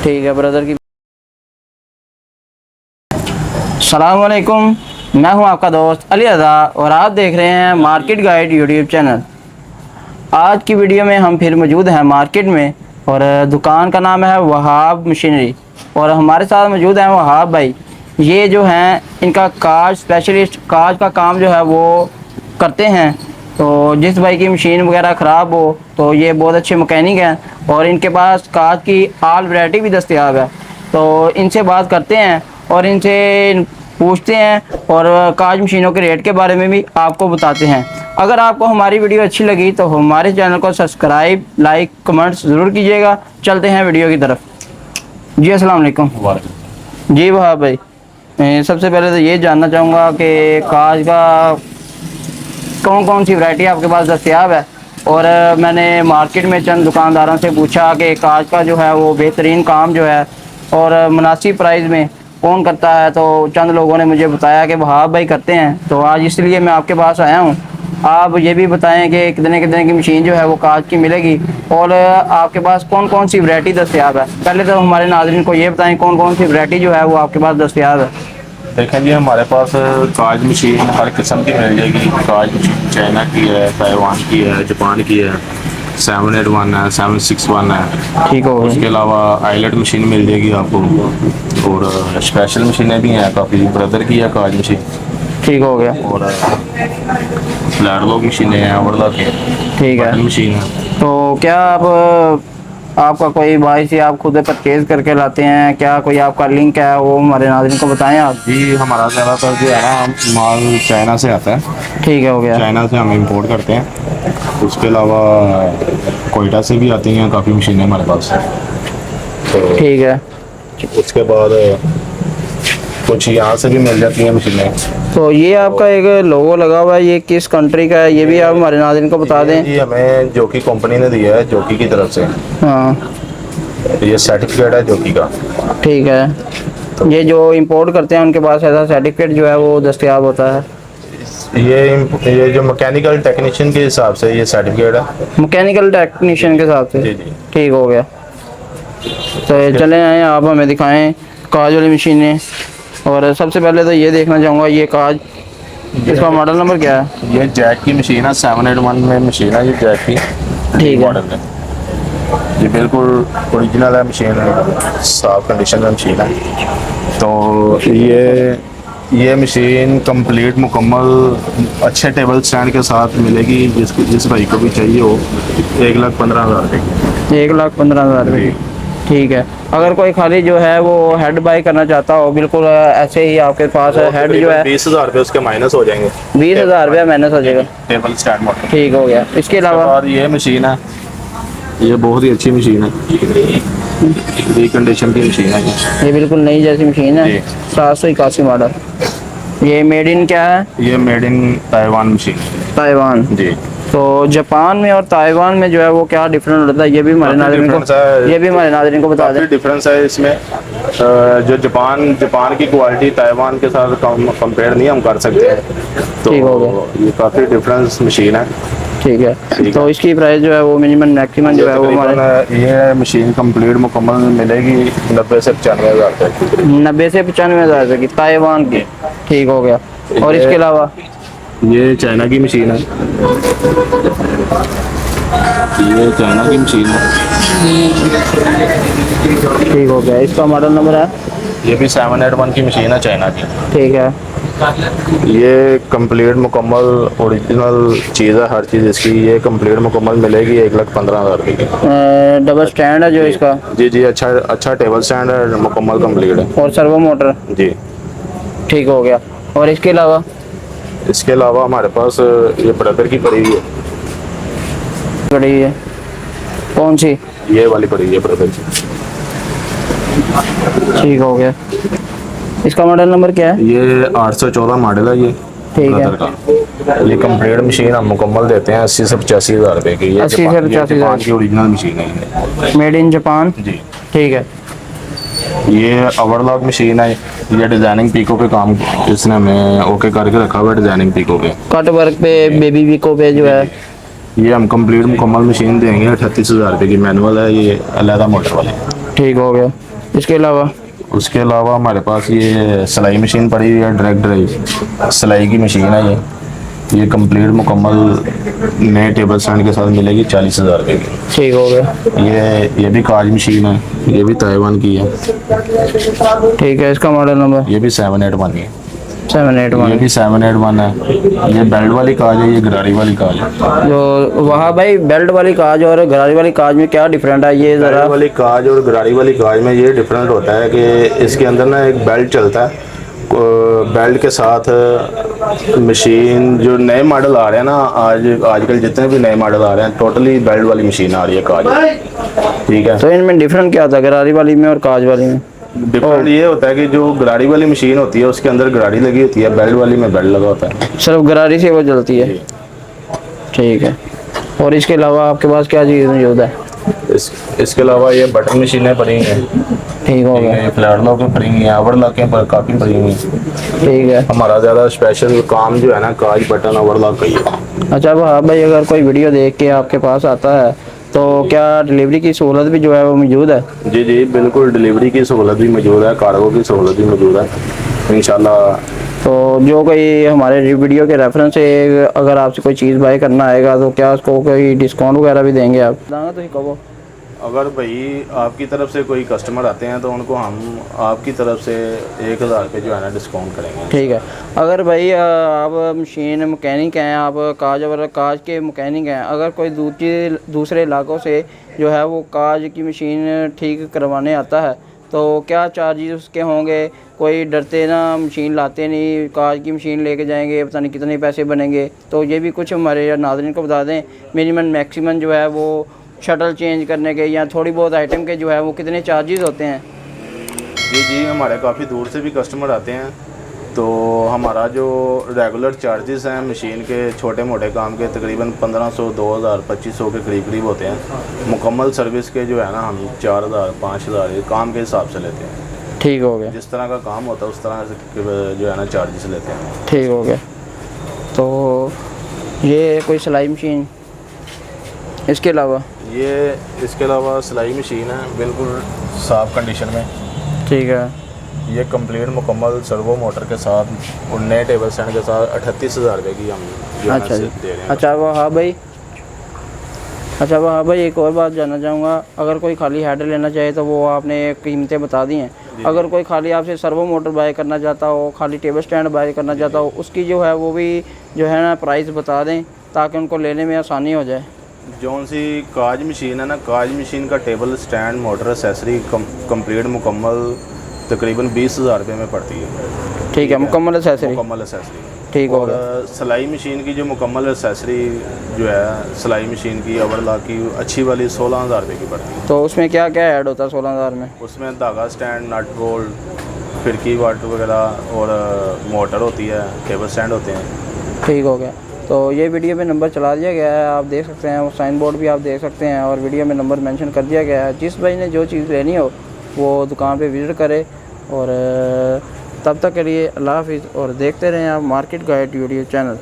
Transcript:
ठीक है ब्रदर की। अस्सलाम वालेकुम, मैं हूं आपका दोस्त अली रज़ा और आप देख रहे हैं मार्केट गाइड यूट्यूब चैनल। आज की वीडियो में हम फिर मौजूद हैं मार्केट में और दुकान का नाम है वहाब मशीनरी और हमारे साथ मौजूद हैं वहाब भाई। ये जो हैं इनका काज स्पेशलिस्ट, काज का काम जो है वो करते हैं। तो जिस भाई की मशीन वगैरह ख़राब हो तो ये बहुत अच्छे मैकेनिक हैं और इनके पास काज की आल वैरायटी भी दस्तयाब है। तो इनसे बात करते हैं और इनसे पूछते हैं और काज मशीनों के रेट के बारे में भी आपको बताते हैं। अगर आपको हमारी वीडियो अच्छी लगी तो हमारे चैनल को सब्सक्राइब, लाइक, कमेंट्स ज़रूर कीजिएगा। चलते हैं वीडियो की तरफ। जी अस्सलाम वालेकुम। जी वहाब भाई, सबसे पहले तो ये जानना चाहूँगा कि काज का कौन कौन सी वैरायटी आपके पास दस्तयाब है। और मैंने मार्केट में चंद दुकानदारों से पूछा कि काज का जो है वो बेहतरीन काम जो है और मुनासिब प्राइस में कौन करता है, तो चंद लोगों ने मुझे बताया कि वहाब भाई करते हैं। तो आज इसलिए मैं आपके पास आया हूँ। आप ये भी बताएं कि कितने कितने की मशीन जो है वो काज की मिलेगी और आपके पास कौन कौन सी वैरायटी दस्तयाब है। पहले तो हमारे नाज़रीन को ये बताएं कौन कौन सी वैरायटी जो है वो आपके पास दस्तयाब है। देखें जी, हमारे पास काज मशीन हर किस्म की मिल जाएगी। काज मशीन चाइना की है, ताइवान की है, जापान की है, 781 है, 761 है। ठीक हो उसके अलावा आइलेट मशीन मिल जाएगी आपको और स्पेशल मशीनें भी हैं काफ़ी। ब्रदर की है काज मशीन। ठीक हो गया। और फ्लैट लॉक मशीनें हैं, ओवरलॉक है, ठीक है। बटन मशीन है। तो क्या आपका कोई भाई से आप खुद परचेज करके लाते हैं, क्या कोई आपका लिंक है वो हमारे नाज़रीन को बताएं आप। जी हमारा ज़्यादातर जो है ना माल चाइना से आता है। ठीक है, हो गया। चाइना से हम इंपोर्ट करते हैं। उसके अलावा कोयटा से भी आती हैं काफ़ी मशीनें हमारे पास। तो ठीक है। उसके बाद कुछ यहाँ से भी मिल जाती हैं मशीनें। तो ये आपका एक लोगो लगा हुआ है, ये किस कंट्री का है ये भी आप हमारे नाज़रीन को बता दें। ये हमें जोकी कंपनी ने दिया है, जोकी की तरफ से। हाँ ये सर्टिफिकेट है जोकी का। ठीक है। ये जो इंपोर्ट करते हैं उनके पास ऐसा सर्टिफिकेट जो है वो दस्तयाब होता है। ये जो मैकेनिकल टेक्नीशियन के हिसाब से ये सर्टिफिकेट है। मैकेनिकल टेक्नीशियन के हिसाब से। जी जी। ठीक हो गया। तो चले आए, आप हमें दिखाएं काज वाली मशीनें। और सबसे पहले तो ये देखना चाहूँगा ये काज, इसका मॉडल नंबर क्या है। ये जैक की मशीन है, 781 में मशीन है ये जैक की। ठीक है। मॉडल है ये, बिल्कुल ओरिजिनल है मशीन, साफ कंडीशन में मशीन है। तो ये मशीन कंप्लीट मुकम्मल अच्छे टेबल स्टैंड के साथ मिलेगी। जिस भाई को भी चाहिए हो 1,15,000 की। 1,15,000 रुपये। ठीक है। अगर कोई खाली जो है वो हेड बाई करना चाहता हो, बिल्कुल ऐसे ही आपके पास हेड जो है 20,000 रुपये उसके माइनस हो जाएंगे। 20,000 रुपया माइनस हो जाएगा। Table stand model. ठीक हो गया। इसके अलावा ये मशीन है, ये बहुत ही अच्छी मशीन है, कंडीशन की मशीन है। ये बिल्कुल नई जैसी मशीन है, 781 मॉडल। ये मेड इन क्या है। ये made in Taiwan machine. Taiwan जी। तो जापान में और ताइवान में जो है वो क्या डिफरेंस होता है ये भी हमारे नाज़रीन को बता दें। डिफरेंस है इसमें। जो जापान की क्वालिटी ताइवान के साथ कंपेयर नहीं हम कर सकते हैं। तो ठीक हो गया। ये काफ़ी डिफरेंस मशीन है। ठीक है। तो इसकी प्राइस जो है वो मिनिमम मैक्सिमम जो है वो हमारे ये मशीन कंप्लीट मुकम्मल मिलेगी 90 से 95,000 रुपये। 90 से 95,000 रुपये की ताइवान की। ठीक हो गया। और इसके अलावा ये चाइना की मशीन है। ये चाइना की मशीन है। ठीक हो गया। इसका मॉडल नंबर है। ये भी 781 की मशीन है चाइना की। ठीक है। ये कंप्लीट मुकम्मल ओरिजिनल चीज़ है, हर चीज़ इसकी। ये कंप्लीट मुकम्मल मिलेगी 1,15,000 रुपये की। डबल स्टैंड है जो इसका। जी जी, अच्छा टेबल स्टैंड है, मुकम्मल कंप्लीट है। और सर्वो मोटर। जी। ठीक हो गया। और इसके अलावा हमारे पास ये ब्रदर की पड़ी हुई है। पड़ी है कौन सी। ये वाली पड़ी है ब्रदर की। ठीक हो गया। इसका मॉडल नंबर क्या है। ये 814 मॉडल है ये। ठीक है। का ये कंप्लीट मशीन हम मुकम्मल देते हैं 80 से 85,000 रुपये की। ये 80 से 85,000 की ओरिजिनल मशीन है, मेड इन जापान। जी। ठीक है। ये ओवरलॉक मशीन है। ये डिजाइनिंग पीको पे काम इसने हमें ओके करके रखा हुआ है, डिजाइनिंग पीको पे, कट वर्क पे, बेबी पीको पे जो है। ये हम कंप्लीट मुकम्मल मशीन देंगे 38,000 रुपये की। मैनुअल है ये, अलहदा मोटर वाली। ठीक हो गया। इसके अलावा उसके अलावा हमारे पास ये सिलाई मशीन पड़ी हुई है, डायरेक्ट ड्राइव सिलाई की मशीन है ये कंप्लीट मुकम्मल नए टेबल स्टैंड के साथ मिलेगी 40,000 रुपये की। ठीक हो गया। ये भी काज मशीन है, ये भी ताइवान की है। ठीक है, इसका मॉडल नंबर ये भी 781 है। 781। ये भी 781 है। ये बेल्ट वाली काज है, ये गरारी वाली काज है। जो वहाँ भाई बेल्ट वाली काज और गरारी वाली काज में क्या डिफरेंट है ये ज़रा? बेल्ट वाली काज और गरारी वाली काज में ये डिफरेंट होता है कि इसके अंदर ना एक बेल्ट चलता है, बेल्ट के साथ मशीन जो नए मॉडल आ रहे हैं ना, आजकल जितने भी नए मॉडल आ रहे हैं टोटली बेल्ट वाली मशीन आ रही है काज। ठीक है, तो इनमें डिफरेंट क्या होता है गरारी वाली में और काज वाली में? डिफरेंट ये होता है कि जो गरारी वाली मशीन होती है उसके अंदर गरारी लगी होती है, बेल्ट वाली में बेल्ट लगा होता है। सिर्फ गरारी से वो जलती है। ठीक है, और इसके अलावा आपके पास क्या चीज़ मौजूद है? इसके अलावा ये बटन मशीनें पड़ी हैं। ठीक हो गया। ये फ्लैट लॉकें पड़ी हुई हैं, ओवर लॉकें पर काफ़ी पड़ी हुई हैं। ठीक है। हमारा ज़्यादा स्पेशल काम जो है ना काज बटन ओवर लॉक का ही है। अच्छा भाई, अगर कोई वीडियो देख के आपके पास आता है तो क्या डिलीवरी की सहूलत भी जो है वो मौजूद है? जी जी बिल्कुल, डिलीवरी की सहूलत भी मौजूद है, कार्गो की सहूलत भी मौजूद है इंशाल्लाह। तो जो कोई हमारे वीडियो के रेफरेंस से अगर आपसे कोई चीज़ बाय करना आएगा तो क्या उसको कोई डिस्काउंट वगैरह भी देंगे आप? तो ही कहो। अगर भाई आपकी तरफ से कोई कस्टमर आते हैं तो उनको हम आपकी तरफ से 1,000 रुपये जो है ना डिस्काउंट करेंगे। ठीक है। अगर भाई आप मशीन मैकेनिक हैं, आप काज के मैकेनिक हैं, अगर कोई दूसरे इलाकों से जो है वो काज की मशीन ठीक करवाने आता है तो क्या चार्जेस उसके होंगे? कोई डरते ना मशीन लाते नहीं, काज की मशीन लेके जाएंगे पता नहीं कितने पैसे बनेंगे, तो ये भी कुछ हमारे नाज़रीन को बता दें। मिनिमम मैक्सिमम जो है वो शटल चेंज करने के या थोड़ी बहुत आइटम के जो है वो कितने चार्जेस होते हैं? जी जी, हमारे काफ़ी दूर से भी कस्टमर आते हैं, तो हमारा जो रेगुलर चार्जेस हैं मशीन के छोटे मोटे काम के तकरीबन 1500, 2000, 2500 के करीब होते हैं। मुकम्मल सर्विस के जो है ना हम 4000, 5000 ये काम के हिसाब से लेते हैं। ठीक हो गया। जिस तरह का काम होता है उस तरह से जो है ना चार्जेस लेते हैं। ठीक हो गया। तो ये कोई सिलाई मशीन, इसके अलावा इसके अलावा सिलाई मशीन है बिल्कुल साफ़ कंडीशन में। ठीक है। ये कंप्लीट मुकम्मल सर्वो मोटर के साथ और नए टेबल स्टैंड के साथ 38,000 रुपये की हम जो है ना अच्छा जी। दे रहे हैं। अच्छा वाह भाई, एक और बात जानना चाहूँगा, अगर कोई खाली हेडर लेना चाहे तो वो आपने कीमतें बता दी हैं। अगर कोई खाली आपसे सर्वो मोटर बाय करना चाहता हो, खाली टेबल स्टैंड बाय करना चाहता हो, उसकी जो है वो भी जो है ना प्राइस बता दें ताकि उनको लेने में आसानी हो जाए। जौन सी काज मशीन है ना, काज मशीन का table stand motor accessory complete मुकम्मल तकरीबन 20,000 रुपये में पड़ती है। ठीक है, मुकम्मल एसेसरी। मुकम्मल एसेसरी। ठीक हो गया। सिलाई मशीन की जो मुकम्मल एसेसरी जो है सिलाई मशीन की ओवर लॉक की अच्छी वाली 16,000 रुपये की पड़ती है। तो उसमें क्या क्या ऐड होता है 16,000 में? उसमें धागा स्टैंड, नट बोल्ट, खिड़की वाट वगैरह और मोटर होती है, टेबल स्टैंड होते हैं। ठीक हो गया। तो ये वीडियो में नंबर चला दिया गया है, आप देख सकते हैं, वो साइन बोर्ड भी आप देख सकते हैं और वीडियो में नंबर मेंशन कर दिया गया है। जिस भाई ने जो चीज़ लेनी हो वो दुकान पे विज़िट करे। और तब तक के लिए अल्लाह हाफिज़ और देखते रहें आप मार्केट गाइड यूट्यूब चैनल।